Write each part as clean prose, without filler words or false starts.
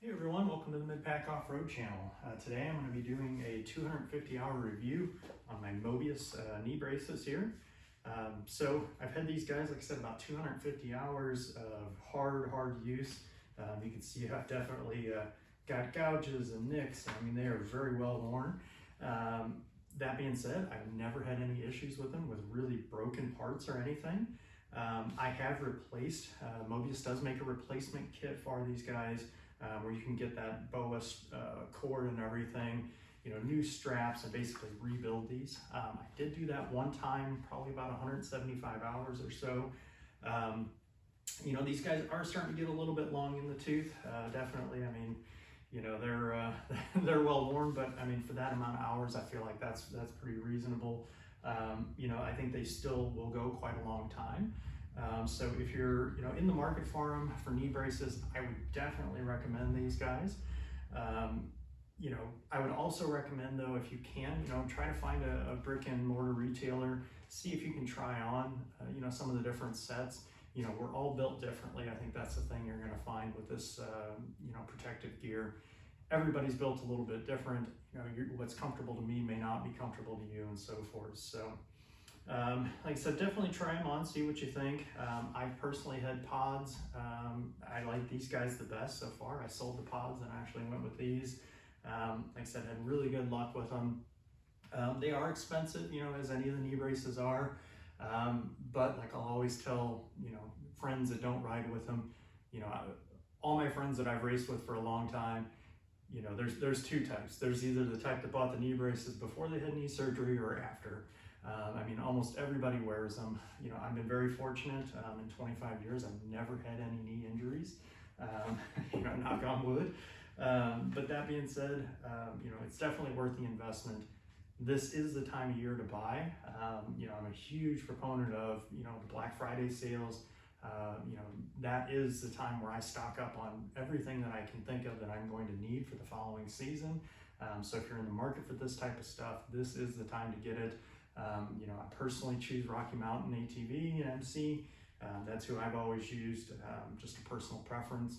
Hey everyone, welcome to the Mid-Pack Off-Road channel. Today I'm going to be doing a 250-hour review on my Mobius knee braces here. So I've had these guys, like I said, about 250 hours of hard use. You can see I've definitely got gouges and nicks. I mean, they are very well worn. That being said, I've never had any issues with them with really broken parts or anything. I have replaced, Mobius does make a replacement kit for these guys. Where you can get that BOA cord and everything, you know, new straps, and basically rebuild these. I did do that one time, probably about 175 hours or so. You know, these guys are starting to get a little bit long in the tooth, definitely. I mean, you know, they're well worn, but I mean, for that amount of hours, I feel like that's pretty reasonable. You know, I think they still will go quite a long time. So if you're, you know, in the market for them, for knee braces, I would definitely recommend these guys. You know, I would also recommend, though, if you can, you know, try to find a brick and mortar retailer, see if you can try on, you know, some of the different sets. You know, we're all built differently. I think that's the thing you're going to find with this, you know, protective gear. Everybody's built a little bit different. You know, what's comfortable to me may not be comfortable to you, and so forth. So, like I said, definitely try them on, see what you think. I personally had pods. I like these guys the best so far. I sold the pods and actually went with these. Like I said, had really good luck with them. They are expensive, you know, as any of the knee braces are. But like I'll always tell, you know, friends that don't ride with them, you know, all my friends that I've raced with for a long time, you know, there's two types. There's either the type that bought the knee braces before they had knee surgery or after. I mean, almost everybody wears them. You know, I've been very fortunate. In 25 years, I've never had any knee injuries. You know, knock on wood. But that being said, you know, it's definitely worth the investment. This is the time of year to buy. You know, I'm a huge proponent of, you know, the Black Friday sales. You know, that is the time where I stock up on everything that I can think of that I'm going to need for the following season. So if you're in the market for this type of stuff, this is the time to get it. You know, I personally choose Rocky Mountain ATV and MC. That's who I've always used, just a personal preference.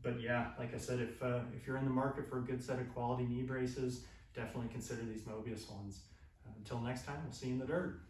But yeah, like I said, if you're in the market for a good set of quality knee braces, definitely consider these Mobius ones. Until next time, we'll see you in the dirt.